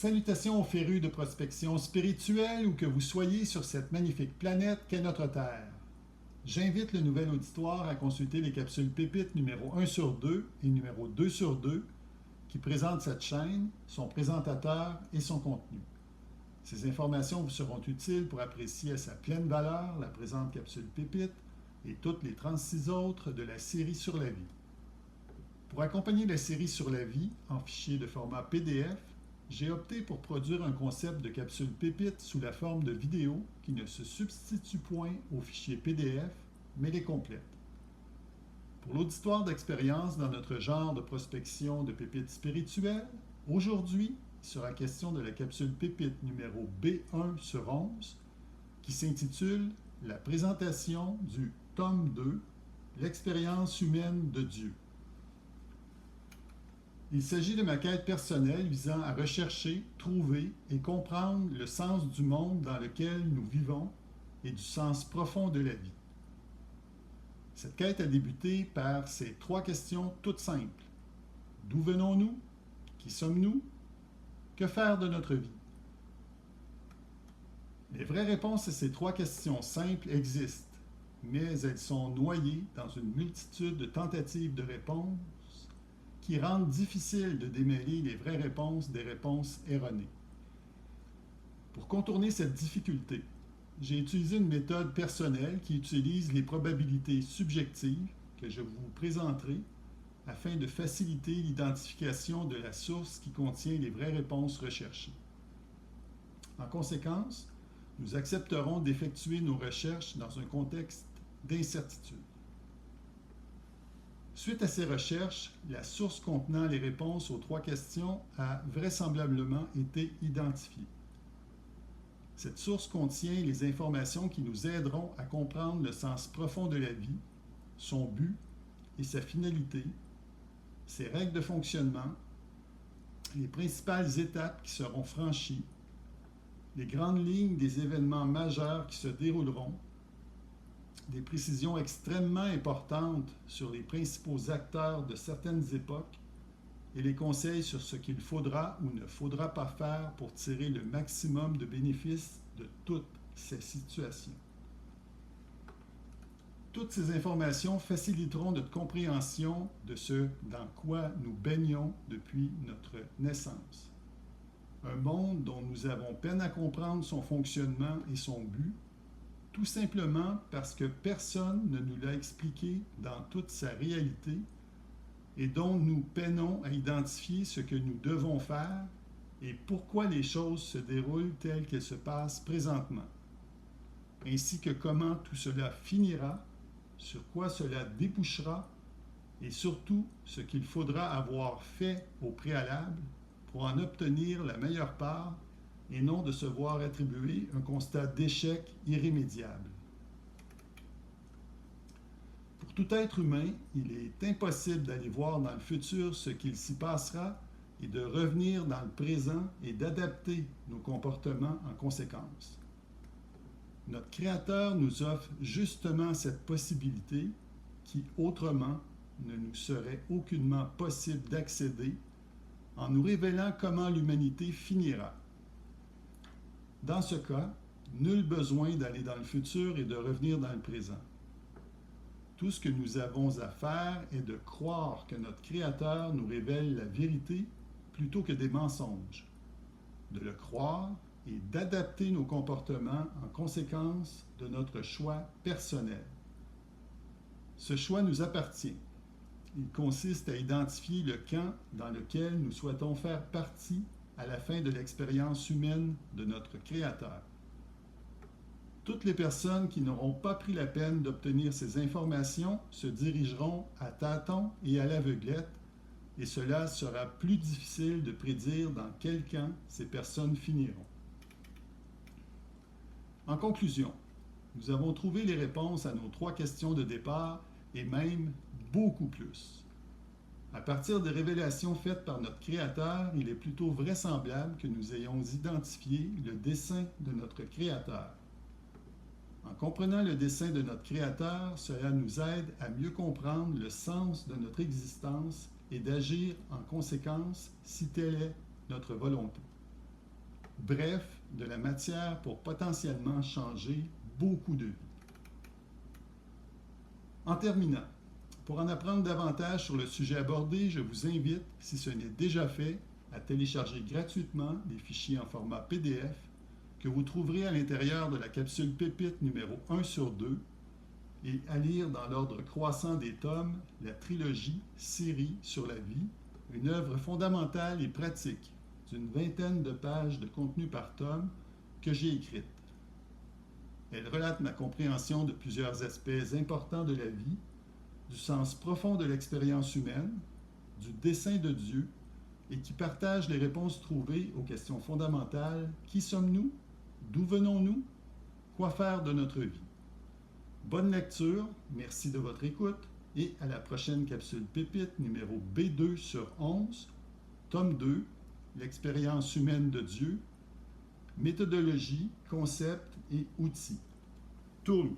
Salutations aux férus de prospection spirituelle où que vous soyez sur cette magnifique planète qu'est notre Terre. J'invite le nouvel auditoire à consulter les capsules pépites numéro 1 sur 2 et numéro 2 sur 2 qui présentent cette chaîne, son présentateur et son contenu. Ces informations vous seront utiles pour apprécier à sa pleine valeur la présente capsule pépite et toutes les 36 autres de la série sur la vie. Pour accompagner la série sur la vie en fichier de format PDF, j'ai opté pour produire un concept de capsule pépite sous la forme de vidéo qui ne se substitue point au fichier PDF, mais les complète. Pour l'auditoire d'expérience dans notre genre de prospection de pépites spirituelles, aujourd'hui, il sera question de la capsule pépite numéro B1 sur 11 qui s'intitule « La présentation du tome 2, l'expérience humaine de Dieu ». Il s'agit de ma quête personnelle visant à rechercher, trouver et comprendre le sens du monde dans lequel nous vivons et du sens profond de la vie. Cette quête a débuté par ces 3 questions toutes simples. D'où venons-nous? Qui sommes-nous? Que faire de notre vie? Les vraies réponses à ces 3 questions simples existent, mais elles sont noyées dans une multitude de tentatives de réponses qui rendent difficile de démêler les vraies réponses des réponses erronées. Pour contourner cette difficulté, j'ai utilisé une méthode personnelle qui utilise les probabilités subjectives que je vous présenterai afin de faciliter l'identification de la source qui contient les vraies réponses recherchées. En conséquence, nous accepterons d'effectuer nos recherches dans un contexte d'incertitude. Suite à ces recherches, la source contenant les réponses aux 3 questions a vraisemblablement été identifiée. Cette source contient les informations qui nous aideront à comprendre le sens profond de la vie, son but et sa finalité, ses règles de fonctionnement, les principales étapes qui seront franchies, les grandes lignes des événements majeurs qui se dérouleront, des précisions extrêmement importantes sur les principaux acteurs de certaines époques et les conseils sur ce qu'il faudra ou ne faudra pas faire pour tirer le maximum de bénéfices de toutes ces situations. Toutes ces informations faciliteront notre compréhension de ce dans quoi nous baignons depuis notre naissance. Un monde dont nous avons peine à comprendre son fonctionnement et son but, tout simplement parce que personne ne nous l'a expliqué dans toute sa réalité et dont nous peinons à identifier ce que nous devons faire et pourquoi les choses se déroulent telles qu'elles se passent présentement, ainsi que comment tout cela finira, sur quoi cela débouchera et surtout ce qu'il faudra avoir fait au préalable pour en obtenir la meilleure part et non de se voir attribuer un constat d'échec irrémédiable. Pour tout être humain, il est impossible d'aller voir dans le futur ce qu'il s'y passera et de revenir dans le présent et d'adapter nos comportements en conséquence. Notre Créateur nous offre justement cette possibilité qui, autrement, ne nous serait aucunement possible d'accéder en nous révélant comment l'humanité finira. Dans ce cas, nul besoin d'aller dans le futur et de revenir dans le présent. Tout ce que nous avons à faire est de croire que notre Créateur nous révèle la vérité plutôt que des mensonges, de le croire et d'adapter nos comportements en conséquence de notre choix personnel. Ce choix nous appartient. Il consiste à identifier le camp dans lequel nous souhaitons faire partie à la fin de l'expérience humaine de notre Créateur. Toutes les personnes qui n'auront pas pris la peine d'obtenir ces informations se dirigeront à tâtons et à l'aveuglette, et cela sera plus difficile de prédire dans quel camp ces personnes finiront. En conclusion, nous avons trouvé les réponses à nos 3 questions de départ et même beaucoup plus. À partir des révélations faites par notre Créateur, il est plutôt vraisemblable que nous ayons identifié le dessein de notre Créateur. En comprenant le dessein de notre Créateur, cela nous aide à mieux comprendre le sens de notre existence et d'agir en conséquence si telle est notre volonté. Bref, de la matière pour potentiellement changer beaucoup de vies. En terminant, pour en apprendre davantage sur le sujet abordé, je vous invite, si ce n'est déjà fait, à télécharger gratuitement les fichiers en format PDF que vous trouverez à l'intérieur de la capsule Pépite numéro 1 sur 2 et à lire dans l'ordre croissant des tomes la trilogie Série sur la vie, une œuvre fondamentale et pratique d'une vingtaine de pages de contenu par tome que j'ai écrite. Elle relate ma compréhension de plusieurs aspects importants de la vie, du sens profond de l'expérience humaine, du dessein de Dieu, et qui partage les réponses trouvées aux questions fondamentales: qui sommes-nous? D'où venons-nous? Quoi faire de notre vie? Bonne lecture, merci de votre écoute, et à la prochaine capsule Pépite numéro B2 sur 11, tome 2, l'expérience humaine de Dieu, méthodologie, concepts et outils. Tourne!